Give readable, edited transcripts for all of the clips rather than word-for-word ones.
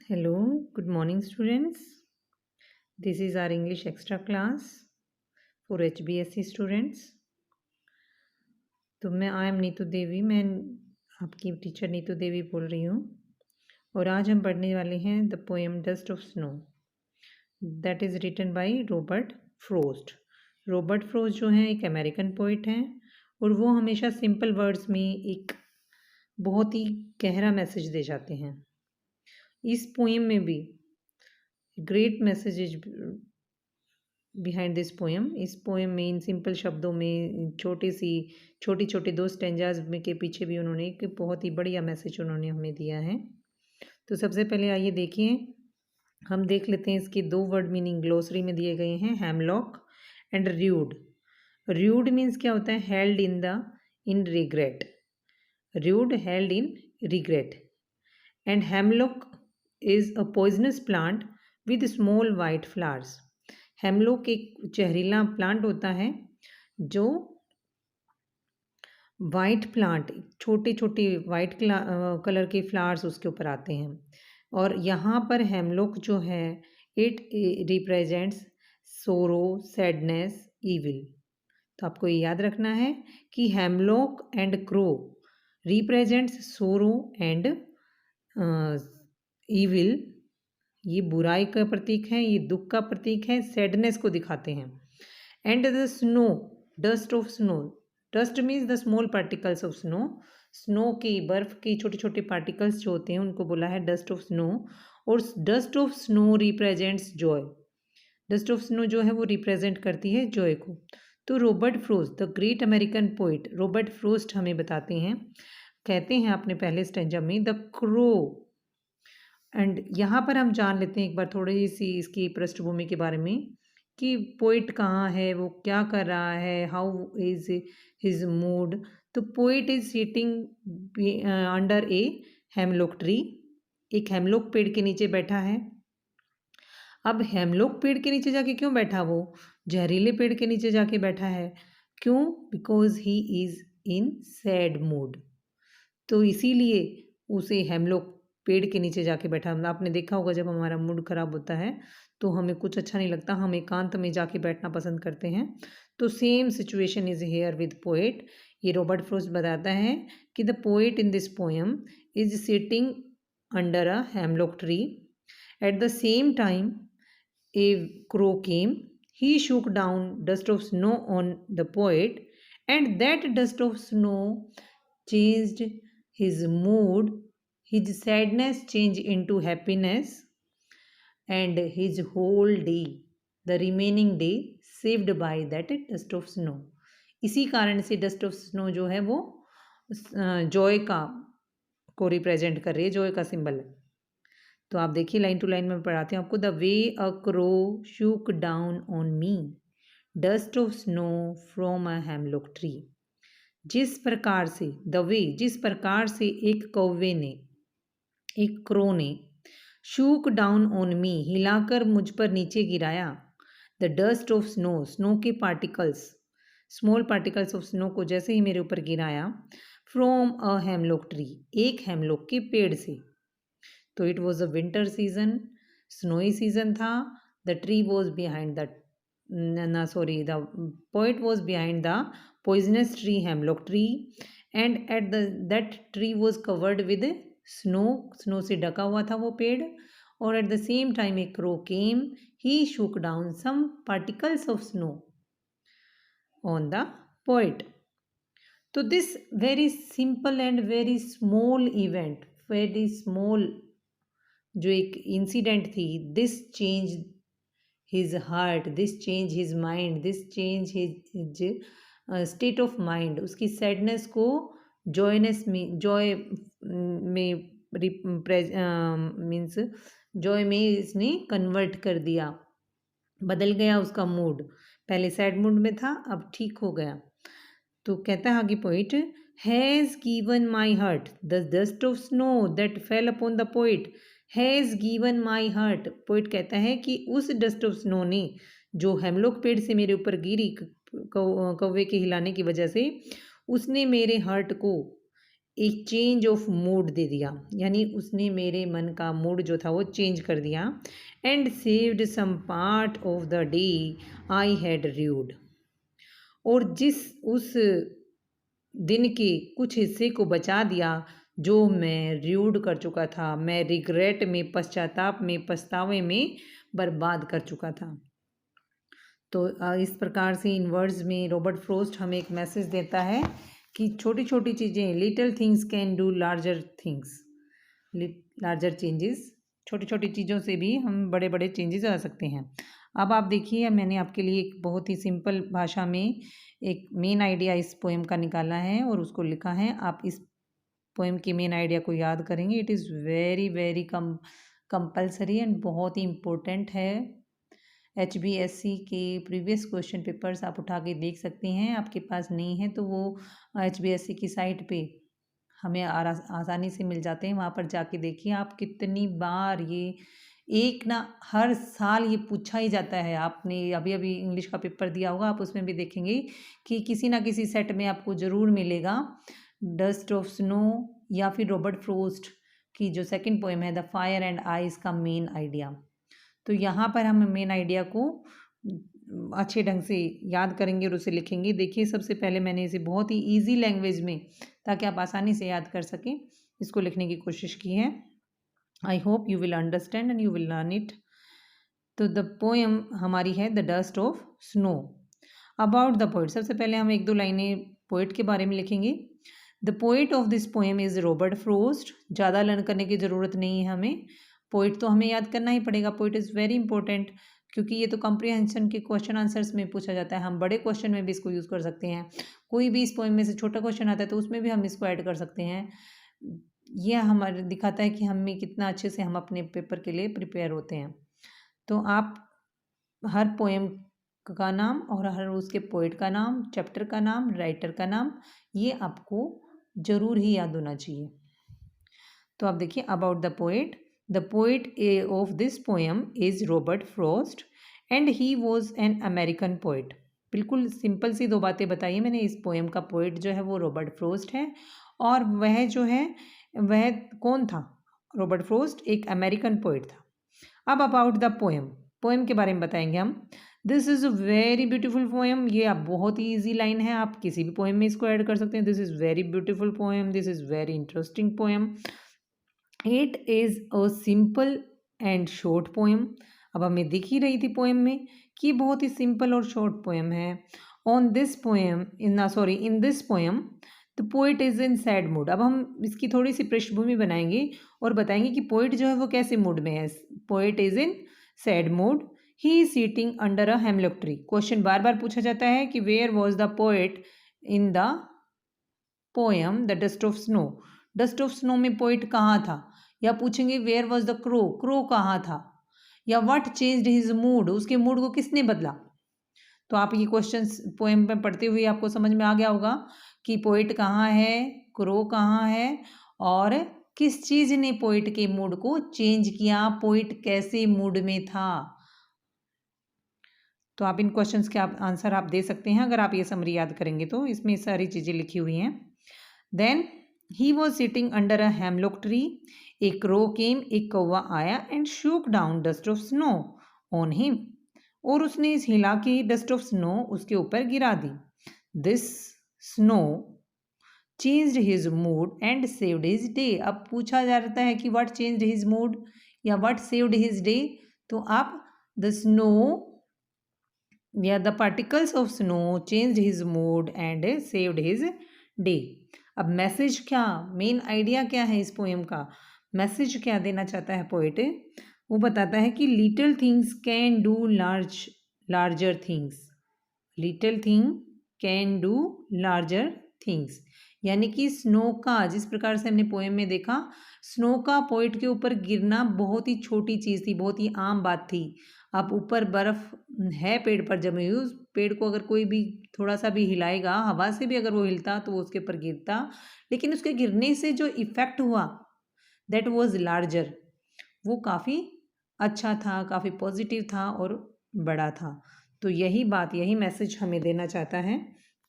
Hello, good morning, students. This is our English extra class for HBSC students. तो मैं I am Neetu देवी, मैं आपकी teacher Neetu देवी बोल रही हूँ और आज हम पढ़ने वाले हैं the poem dust of snow that is written by Robert Frost. Robert Frost जो हैं एक अमेरिकन पोइट हैं और वो हमेशा सिंपल वर्ड्स में एक बहुत ही गहरा मैसेज दे जाते हैं। इस पोएम में भी great message is behind this poem. इस पोएम में इन सिंपल शब्दों में छोटी छोटी दो स्टेंजाज में के पीछे भी उन्होंने एक बहुत ही बढ़िया मैसेज उन्होंने हमें दिया है। तो सबसे पहले आइए देखिए, हम देख लेते हैं इसके दो वर्ड मीनिंग ग्लोसरी में दिए गए हैं, hemlock and rude. Rude means क्या होता है? Held in regret. Rude held in regret and hemlock is a poisonous plant with small white flowers. Hemlock एक जहरीला प्लांट होता है जो वाइट प्लांट, छोटे छोटे वाइट कलर के फ्लावर्स उसके ऊपर आते हैं। और यहाँ पर हेमलॉक जो है इट रिप्रेजेंट्स सोरो, सैडनेस, ईविल। तो आपको ये याद रखना है कि hemlock and crow represents sorrow and evil. ये बुराई का प्रतीक है, ये दुख का प्रतीक है, सैडनेस को दिखाते हैं। And the snow, dust of snow, dust means the small particles of snow. Snow की, बर्फ की छोटे छोटे पार्टिकल्स जो होते हैं उनको बोला है डस्ट ऑफ स्नो। और dust of snow represents Joy. Dust of snow जो है वो रिप्रेजेंट करती है जॉय को। तो Robert frost the great American poet Robert frost हमें बताते हैं, कहते हैं अपने पहले स्टेंजा में द क्रो। एंड यहाँ पर हम जान लेते हैं एक बार थोड़ी सी इसकी पृष्ठभूमि के बारे में कि पोइट कहाँ है, वो क्या कर रहा है, हाउ इज हिज मूड। तो poet is sitting under a hemlock tree. एक हेमलॉक पेड़ के नीचे बैठा है। अब हेमलॉक पेड़ के नीचे जाके क्यों बैठा? वो जहरीले पेड़ के नीचे जाके बैठा है। क्यों? Because he is in sad mood. तो इसीलिए उसे हेमलॉक पेड़ के नीचे जाके बैठा। आपने देखा होगा जब हमारा मूड खराब होता है तो हमें कुछ अच्छा नहीं लगता, हम एकांत में जाके बैठना पसंद करते हैं। तो same situation is here with poet. ये रॉबर्ट फ्रोस्ट बताता है कि the poet in this poem is sitting under a hemlock tree. At the same time a crow came. He shook down dust of snow on the poet, and that dust of snow changed his mood. His sadness changed into happiness, and his whole day, the remaining day, saved by that dust of snow. इसी कारण से dust of snow जो है वो Joy का को represent कर रही है, जॉय का सिंबल है। तो आप देखिए लाइन टू लाइन में पढ़ाते हैं आपको। The way a crow shook down on me dust of snow from a hemlock tree. जिस प्रकार से, द वे, जिस प्रकार से एक कौवे ने, एक क्रो ने शूक डाउन ऑन मी, हिलाकर मुझ पर नीचे गिराया, the dust of snow, snow के particles, small particles of snow को जैसे ही मेरे ऊपर गिराया, फ्रॉम अ हेमलॉक ट्री, एक हेमलॉक के पेड़ से। तो it was a winter season, snowy season था। The tree was behind the the poet was behind the poisonous tree, hemlock tree. And at that tree was covered with snow, snow से ढका हुआ था वो पेड़। और at the same time a crow came, he shook down some particles of snow on the poet. तो this very simple and very small event, very small जो एक इंसिडेंट थी, this change his heart, this change his mind, this change his state of mind. उसकी sadness को joyness में, Joy में means Joy में इसने कन्वर्ट कर दिया, बदल गया उसका मूड। पहले सैड मूड में था, अब ठीक हो गया। तो कहता है आगे poet, has given my heart the dust of snow that fell upon the poet, has given my heart. Poet कहता है कि उस डस्ट ऑफ स्नो ने, जो हेमलॉक पेड़ से मेरे ऊपर गिरी कौवे के हिलाने की वजह से, उसने मेरे हार्ट को एक चेंज ऑफ मूड दे दिया, यानी उसने मेरे मन का मूड जो था वो चेंज कर दिया। And saved some part of the day I had rued, और उस दिन के कुछ हिस्से को बचा दिया जो मैं र्यूड कर चुका था, मैं रिग्रेट में, पश्चाताप में, पछतावे में बर्बाद कर चुका था। तो इस प्रकार से इन वर्ड्स में रॉबर्ट फ्रॉस्ट हमें एक मैसेज देता है कि छोटी छोटी चीज़ें, little things can do larger things, larger changes, छोटी छोटी चीज़ों से भी हम बड़े बड़े चेंजेस आ सकते हैं। अब आप देखिए, मैंने आपके लिए एक बहुत ही सिंपल भाषा में एक मेन आइडिया इस पोएम का निकाला है और उसको लिखा है। आप इस पोएम के मेन आइडिया को याद करेंगे। It is very very compulsory and बहुत ही इम्पोर्टेंट है। HBSC के प्रीवियस क्वेश्चन पेपर्स आप उठा के देख सकते हैं। आपके पास नहीं है तो वो HBSC की साइट पे हमें आसानी से मिल जाते हैं, वहाँ पर जाके देखिए आप। कितनी बार ये एक ना हर साल ये पूछा ही जाता है। आपने अभी अभी इंग्लिश का पेपर दिया होगा, आप उसमें भी देखेंगे कि किसी ना किसी सेट में आपको ज़रूर मिलेगा डस्ट ऑफ स्नो या फिर रॉबर्ट फ्रॉस्ट की जो सेकंड पोएम है द फायर एंड आइस का मेन आइडिया। तो यहाँ पर हम मेन आइडिया को अच्छे ढंग से याद करेंगे और उसे लिखेंगे। देखिए, सबसे पहले मैंने इसे बहुत ही ईजी लैंग्वेज में, ताकि आप आसानी से याद कर सकें, इसको लिखने की कोशिश की है। I hope you will understand and you will learn it. तो द पोएम हमारी है the dust of snow. About the poet, सबसे पहले हम एक दो लाइनें पोइट के बारे में लिखेंगे। The poet of this poem is Robert Frost. ज़्यादा लर्न करने की ज़रूरत नहीं है हमें, पोइट तो हमें याद करना ही पड़ेगा। पोइट इज़ वेरी इंपॉर्टेंट, क्योंकि ये तो कॉम्प्रिहेंशन के क्वेश्चन आंसर्स में पूछा जाता है। हम बड़े क्वेश्चन में भी इसको यूज़ कर सकते हैं। कोई भी इस पोएम में से छोटा क्वेश्चन आता है तो उसमें भी हम इसको ऐड कर सकते हैं। यह हमारे दिखाता है कि हमें कितना अच्छे से हम अपने पेपर के लिए प्रिपेयर होते हैं। तो आप हर पोएम का नाम और हर उसके पोइट का नाम, चैप्टर का नाम, राइटर का नाम, ये आपको ज़रूर ही याद होना चाहिए। तो आप देखिए, about the poet, the poet of this poem is Robert Frost and he was an American poet. बिल्कुल सिंपल सी दो बातें बताई मैंने। इस पोएम का पोइट जो है वो रॉबर्ट फ्रॉस्ट है, और वह जो है वह कौन था? रॉबर्ट फ्रॉस्ट एक अमेरिकन पोइट था। अब अबाउट द पोएम, पोएम के बारे में बताएंगे हम। This is a very beautiful poem. ये आप बहुत ही ईजी लाइन है, आप किसी भी पोएम में इसको ऐड कर सकते हैं। This is very beautiful poem, this is very interesting poem, it is a simple and short poem. अब हमें दिख ही रही थी पोएम में कि बहुत ही सिंपल और शॉर्ट पोएम है। On this poem in this poem the poet is in sad mood. अब हम इसकी थोड़ी सी पृष्ठभूमि बनाएंगे और बताएंगे कि पोइट जो है वो कैसे मूड में है। Poet is in sad mood, he is sitting under a hemlock tree. Question बार बार पूछा जाता है कि where was the poet in the poem the dust of snow. Dust of snow में पोइट कहाँ था? या पूछेंगे where was the crow, crow कहाँ था? या व्हाट चेंज्ड हिज मूड, उसके मूड को किसने बदला? तो आप ये क्वेश्चंस पोएम में पढ़ते हुए आपको समझ में आ गया होगा कि पोइट कहाँ है, क्रो कहाँ है, और किस चीज़ ने पोइट के मूड को चेंज किया, पोइट कैसे मूड में था। तो आप इन क्वेश्चंस के आंसर आप दे सकते हैं अगर आप ये समरी याद करेंगे तो। इसमें सारी चीज़ें लिखी हुई हैं। Then he was sitting under a hemlock tree, a crow came, एक कौवा आया and shook down dust of snow on him, और उसने इस हिला की डस्ट ऑफ स्नो उसके ऊपर गिरा दी। This snow changed his mood and saved his day. अब पूछा जाता है कि व्हाट चेंज्ड हिज मूड या व्हाट सेव्ड हिज डे, तो आप द स्नो या the particles of snow changed his mood and saved his day. अब मैसेज क्या, मेन आइडिया क्या है इस पोएम का? मैसेज क्या देना चाहता है पोएट? वो बताता है कि little things can do larger things, little thing can do larger things. यानी कि स्नो का, जिस प्रकार से हमने पोएम में देखा, स्नो का पोइट के ऊपर गिरना बहुत ही छोटी चीज़ थी, बहुत ही आम बात थी। अब ऊपर बर्फ़ है पेड़ पर जमी हुई, उस पेड़ को अगर कोई भी थोड़ा सा भी हिलाएगा, हवा से भी अगर वो हिलता तो वो उसके ऊपर गिरता, लेकिन उसके गिरने से जो इफ़ेक्ट हुआ दैट वाज लार्जर, वो काफ़ी अच्छा था, काफ़ी पॉजिटिव था और बड़ा था। तो यही बात, यही मैसेज हमें देना चाहता है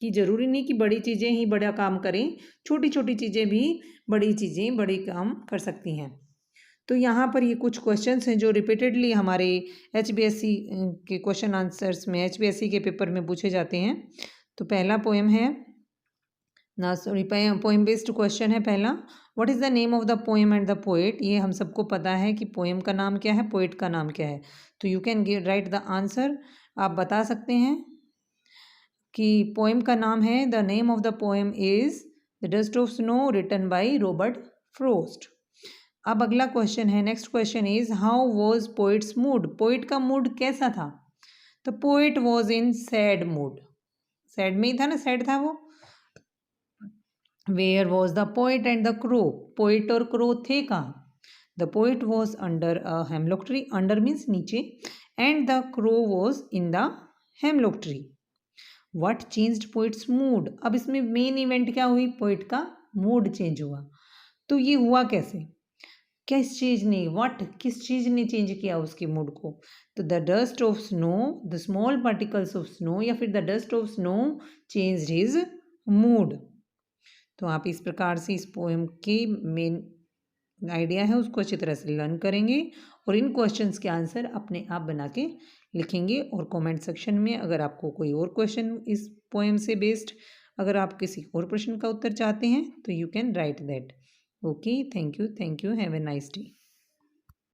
कि ज़रूरी नहीं कि बड़ी चीज़ें ही बड़ा काम करें, छोटी छोटी चीज़ें भी बड़ी चीज़ें बड़ी काम कर सकती हैं। तो यहाँ पर ये कुछ क्वेश्चंस हैं जो रिपीटेडली हमारे एचबीएससी के क्वेश्चन आंसर्स में, एचबीएससी के पेपर में पूछे जाते हैं। तो पहला पोएम है ना, सॉरी, पोएम बेस्ड क्वेश्चन है पहला। What is the name of the poem and the poet. ये हम सबको पता है कि पोएम का नाम क्या है, पोएट का नाम क्या है। तो you can write the answer. आप बता सकते हैं कि पोएम का नाम है, the name of the poem is the dust of snow written by Robert Frost. अब अगला क्वेश्चन है, next question is how was poet's mood. Poet का मूड कैसा था। तो poet was in sad mood, sad में ही था ना, सैड था वो। Where was the poet and the crow. Poet और क्रो थे कहाँ। The poet was under a hemlock tree, under means नीचे, and the crow was in the hemlock tree. What changed poet's mood. अब इसमें main event क्या हुई, poet का mood change हुआ। तो ये हुआ कैसे, किस चीज़ ने, व्हाट, किस चीज़ ने चेंज किया उसके मूड को। तो the dust of snow, the small particles of snow, या फिर the dust of snow changed his mood. तो आप इस प्रकार से इस पोएम की मेन आइडिया है उसको अच्छी तरह से लर्न करेंगे और इन क्वेश्चंस के आंसर अपने आप बना के लिखेंगे। और कमेंट सेक्शन में अगर आपको कोई और क्वेश्चन इस पोएम से बेस्ड, अगर आप किसी और प्रश्न का उत्तर चाहते हैं तो you can right that. Okay, thank you, have a nice day.